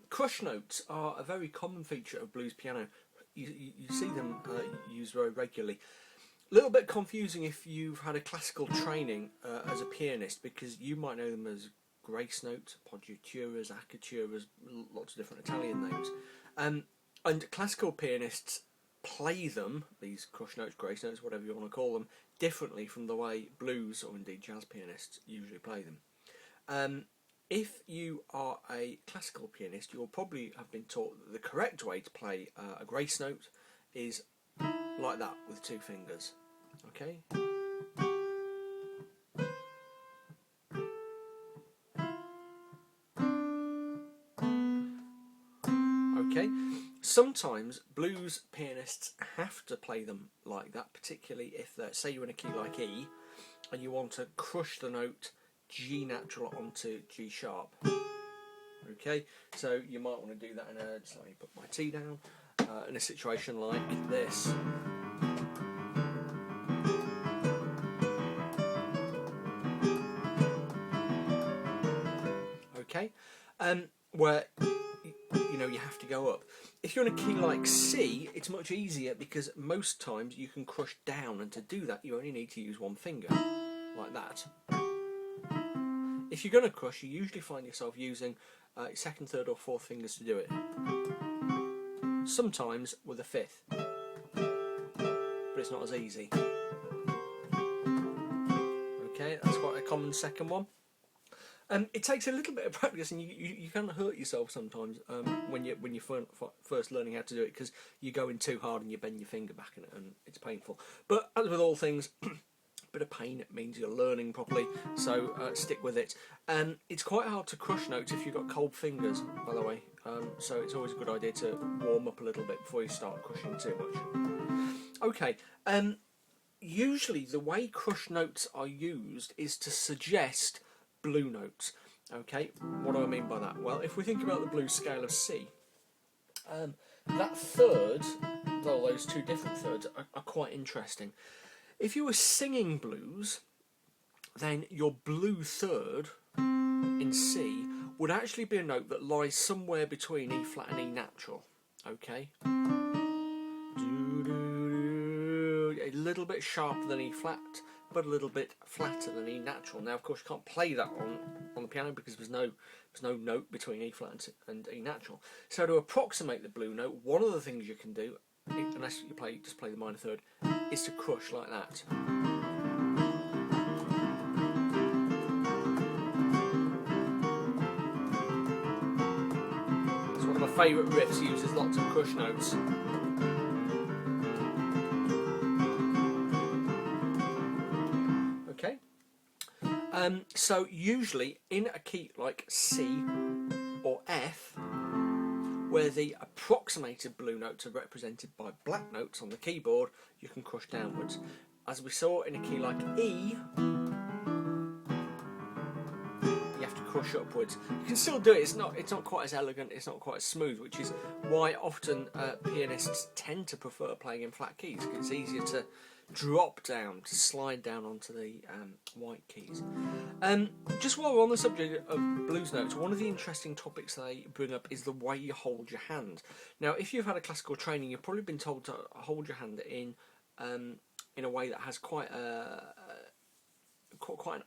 Crush notes are a very common feature of blues piano. You see them used very regularly. A little bit confusing if you've had a classical training as a pianist, because you might know them as grace notes, appoggiaturas, acciaturas, lots of different Italian names. And classical pianists play them, these crush notes, grace notes, whatever you want to call them, differently from the way blues or indeed jazz pianists usually play them. If you are a classical pianist, you'll probably have been taught that the correct way to play a grace note is like that, with two fingers. Okay? Okay? Sometimes blues pianists have to play them like that, particularly if they're, say you're in a key like E and you want to crush the note G natural onto G sharp. Okay, so you might want to do that in a, just let me put my T down, in a situation like this. Okay, where you know you have to go up. If you're in a key like C, it's much easier because most times you can crush down, and to do that you only need to use one finger, like that. If you're going to crush, you usually find yourself using second, third or fourth fingers to do it. Sometimes with a fifth, but it's not as easy. Okay, that's quite a common second one. It takes a little bit of practice, and you can hurt yourself sometimes when you're first learning how to do it, because you go in too hard and you bend your finger back and it's painful. But as with all things, a bit of pain means you're learning properly, so stick with it. It's quite hard to crush notes if you've got cold fingers, by the way, so it's always a good idea to warm up a little bit before you start crushing too much. Okay, usually the way crush notes are used is to suggest blue notes. Okay, what do I mean by that? Well, if we think about the blues scale of C, that third, though those two different thirds are quite interesting. If you were singing blues, then your blue third in C would actually be a note that lies somewhere between E flat and E natural. Okay, a little bit sharper than E flat, but a little bit flatter than E natural. Now, of course, you can't play that on the piano because there's no note between E flat and E natural. So to approximate the blue note, one of the things you can do, unless you just play the minor third, is to crush like that. It's one of my favourite riffs. Uses lots of crush notes. Okay. So usually in a key like C or F, where the approximated blue notes are represented by black notes on the keyboard, you can crush downwards. As we saw in a key like E, you have to crush upwards. You can still do it, it's not quite as elegant, it's not quite as smooth, which is why often pianists tend to prefer playing in flat keys, because it's easier to drop down, to slide down onto the white keys. Just while we're on the subject of blues notes, one of the interesting topics they bring up is the way you hold your hand. Now, if you've had a classical training, you've probably been told to hold your hand in a way that has quite an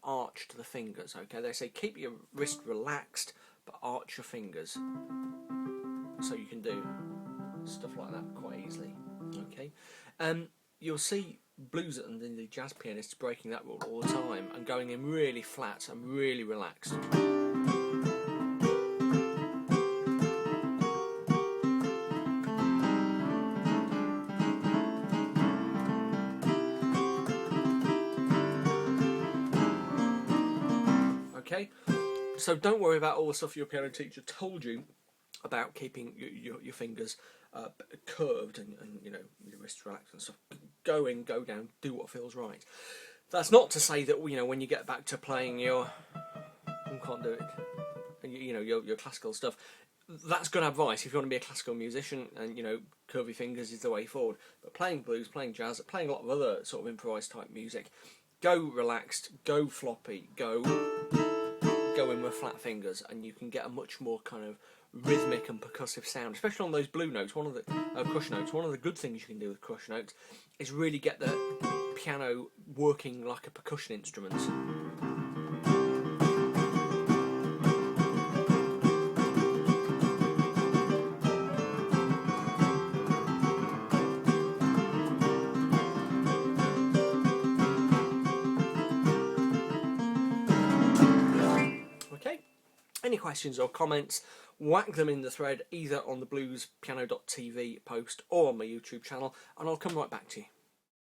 arch to the fingers. Okay, they say keep your wrist relaxed, but arch your fingers, so you can do stuff like that quite easily. Okay, you'll see blues and the jazz pianists breaking that rule all the time and going in really flat and really relaxed. Okay, so don't worry about all the stuff your piano teacher told you about keeping your fingers curved and you know, your wrists relaxed and stuff. Go in, go down, do what feels right. That's not to say that, you know, when you get back to playing your can't do it, you know, your classical stuff, that's good advice if you want to be a classical musician, and you know, curvy fingers is the way forward. But playing blues, playing jazz, playing a lot of other sort of improvised type music, go relaxed, go floppy, go go in with flat fingers, and you can get a much more kind of rhythmic and percussive sound, especially on those blue notes. One of the crush notes. One of the good things you can do with crush notes is really get the piano working like a percussion instrument. Okay. Any questions or comments, whack them in the thread either on the bluespiano.tv post or on my YouTube channel, and I'll come right back to you.